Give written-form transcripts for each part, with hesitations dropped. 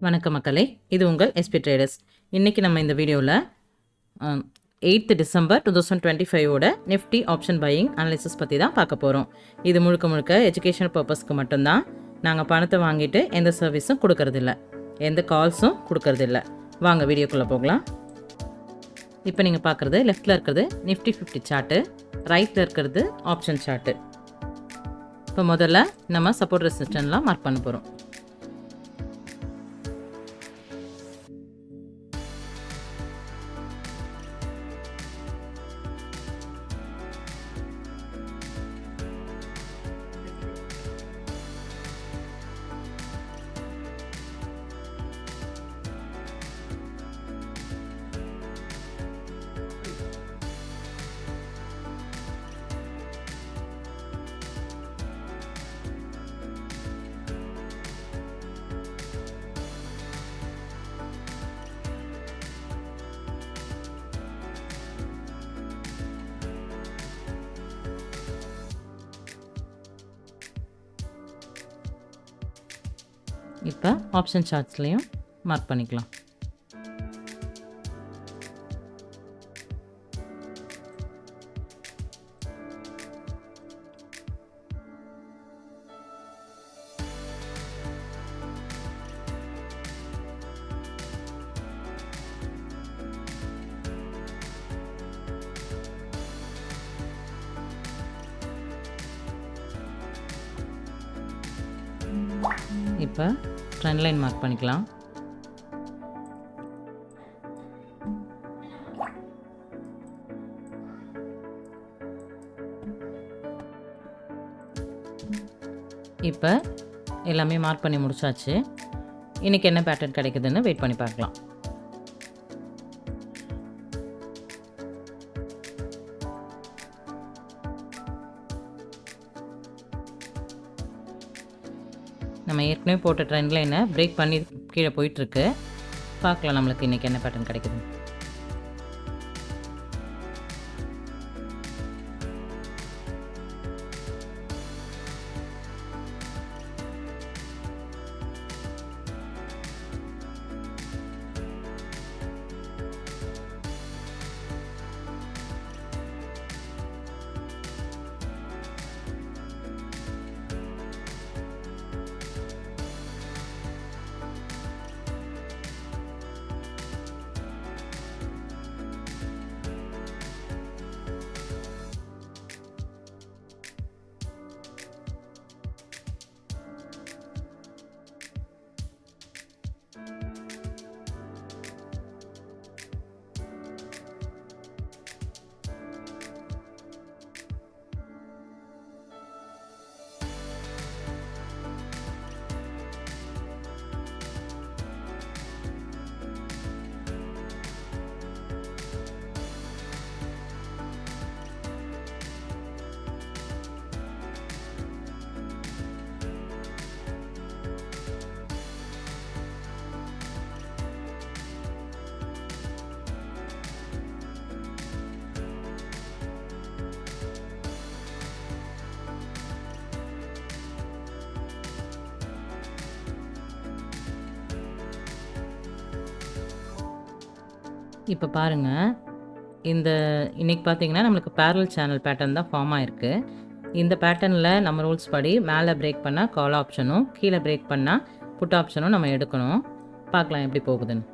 வணக்கம் மக்களே, இது உங்கள் எஸ்பி ட்ரேடர்ஸ். இன்றைக்கி நம்ம இந்த வீடியோவில் 8th டிசம்பர் 2025ஓட நிஃப்டி ஆப்ஷன் பையிங் அனாலிசிஸ் பற்றி தான் பார்க்க போகிறோம். இது முழுக்க எஜுகேஷனல் பர்பஸ்க்கு மட்டும்தான். நாங்கள் பணத்தை வாங்கிட்டு எந்த சர்வீஸும் கொடுக்கறதில்ல, எந்த கால்ஸும் கொடுக்கறதில்ல. வாங்க வீடியோக்குள்ளே போகலாம். இப்போ நீங்கள் பார்க்குறது லெஃப்டில் இருக்கிறது நிஃப்டி 50 சார்ட்டு, ரைட்டில் இருக்கிறது ஆப்ஷன் சார்ட்டு. இப்போ முதல்ல நம்ம சப்போர்ட் ரெசிஸ்டன்ஸ்லாம் மார்க் பண்ண போகிறோம். இப்போ ஆப்ஷன் சார்ட்ஸ்லையும் மார்க் பண்ணிக்கலாம். இப்போ ட்ரெண்ட் லைன் மார்க் பண்ணிக்கலாம். இப்போ எல்லாமே மார்க் பண்ணி முடிச்சாச்சு. இன்றைக்கி என்ன பேட்டர்ன் கிடைக்குதுன்னு வெயிட் பண்ணி பார்க்கலாம். நம்ம ஏற்கனவே போட்ட ட்ரெண்ட் லைனை பிரேக் பண்ணி கீழே போயிட்டுருக்கு. பார்க்கலாம் நம்மளுக்கு இன்றைக்கி என்ன பேட்டர்ன் கிடைக்குது. இப்போ பாருங்கள், இன்றைக்கி பார்த்தீங்கன்னா நம்மளுக்கு பேரல் சேனல் பேட்டர்ன் தான் ஃபார்ம் ஆகிருக்கு. இந்த பேட்டர்னில் நம்ம ரூல்ஸ் படி மேலே பிரேக் பண்ணால் கால் ஆப்ஷனும், கீழே பிரேக் பண்ணால் புட் ஆப்ஷனும் நம்ம எடுக்கணும். பார்க்கலாம் எப்படி போகுதுன்னு.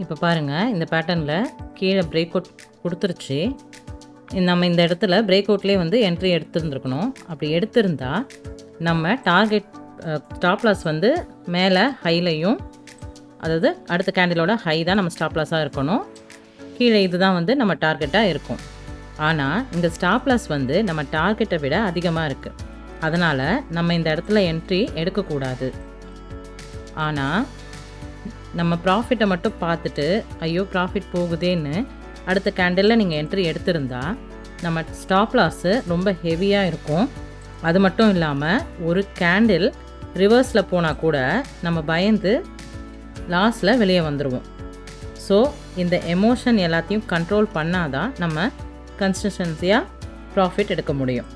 இப்போ பாருங்கள், இந்த பேட்டர்னில் கீழே பிரேக் அவுட் கொடுத்துருச்சு. நம்ம இந்த இடத்துல பிரேக் அவுட்லேயே வந்து என்ட்ரி எடுத்துருந்துருக்கணும். அப்படி எடுத்திருந்தால் நம்ம டார்கெட் ஸ்டாப் லாஸ் வந்து மேலே ஹைலையும் அதாவது அடுத்த கேண்டிலோட ஹை தான் நம்ம ஸ்டாப் லாஸாக இருக்கணும். கீழே இதுதான் வந்து நம்ம டார்கெட்டாக இருக்கும். ஆனால் இந்த ஸ்டாப் லாஸ் வந்து நம்ம டார்கெட்டை விட அதிகமாக இருக்குது. அதனால் நம்ம இந்த இடத்துல என்ட்ரி எடுக்கக்கூடாது. ஆனால் நம்ம ப்ராஃபிட்டை மட்டும் பார்த்துட்டு ஐயோ ப்ராஃபிட் போகுதேன்னு அடுத்த கேண்டிலில் நீங்கள் என்ட்ரி எடுத்திருந்தா நம்ம ஸ்டாப் லாஸு ரொம்ப ஹெவியாக இருக்கும். அது மட்டும் இல்லாமல் ஒரு கேண்டில் ரிவர்ஸில் போனால் கூட நம்ம பயந்து லாஸில் வெளியே வந்துடுவோம். ஸோ இந்த எமோஷன் எல்லாத்தையும் கண்ட்ரோல் பண்ணாதான் நம்ம கன்சிஸ்டன்சியாக ப்ராஃபிட் எடுக்க முடியும்.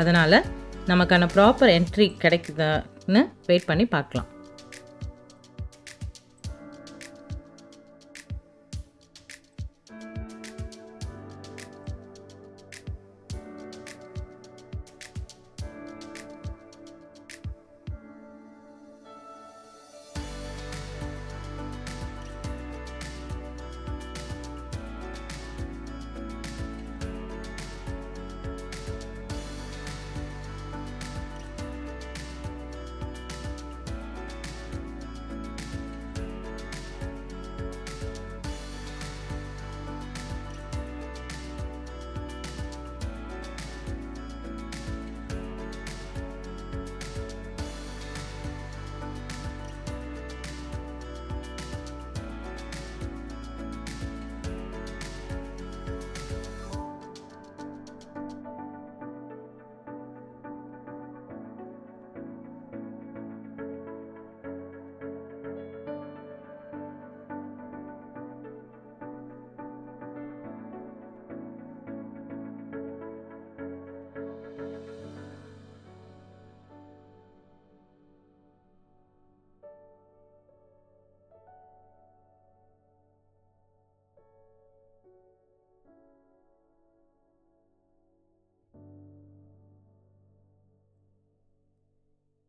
அதனால் நமக்கான ப்ராப்பர் என்ட்ரி கிடைக்குதான்னு வெயிட் பண்ணி பார்க்கலாம்.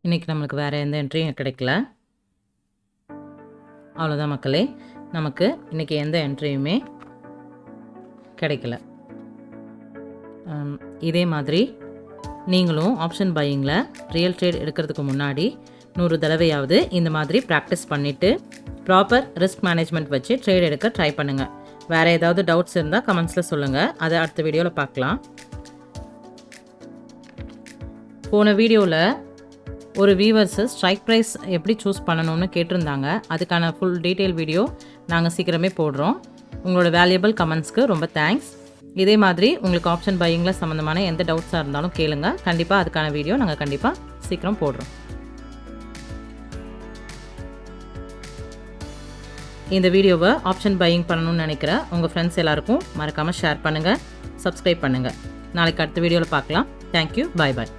இன்றைக்கி நம்மளுக்கு வேறு எந்த என்ட்ரியும் கிடைக்கல. அவ்வளோதான் மக்களே, நமக்கு இன்றைக்கி எந்த என்ட்ரியுமே கிடைக்கல. இதே மாதிரி நீங்களும் ஆப்ஷன் பையிங்கில் ரியல் ட்ரேட் எடுக்கிறதுக்கு முன்னாடி 100 தடவையாவது இந்த மாதிரி ப்ராக்டிஸ் பண்ணிவிட்டு ப்ராப்பர் ரிஸ்க் மேனேஜ்மெண்ட் வச்சு ட்ரேட் எடுக்க ட்ரை பண்ணுங்கள். வேறு ஏதாவது டவுட்ஸ் இருந்தால் கமெண்ட்ஸில் சொல்லுங்கள், அதை அடுத்த வீடியோவில் பார்க்கலாம். போன வீடியோவில் ஒரு வியூவர்ஸு ஸ்ட்ரைக் ப்ரைஸ் எப்படி சூஸ் பண்ணணும்னு கேட்டிருந்தாங்க. அதுக்கான ஃபுல் டீட்டெயில் வீடியோ நாங்கள் சீக்கிரமே போடுறோம். உங்களோட வேல்யூபிள் கமெண்ட்ஸ்க்கு ரொம்ப தேங்க்ஸ். இதே மாதிரி உங்களுக்கு ஆப்ஷன் பையிங்கில் சம்மந்தமான எந்த டவுட்ஸாக இருந்தாலும் கேளுங்க. கண்டிப்பாக அதுக்கான வீடியோ நாங்கள் கண்டிப்பாக சீக்கிரம் போடுறோம். இந்த வீடியோவை ஆப்ஷன் பையிங் பண்ணணும்னு நினைக்கிற உங்கள் ஃப்ரெண்ட்ஸ் எல்லாருக்கும் மறக்காமல் ஷேர் பண்ணுங்கள், சப்ஸ்கிரைப் பண்ணுங்கள். நாளைக்கு அடுத்த வீடியோவில் பார்க்கலாம். தேங்க்யூ, பாய் பாய்.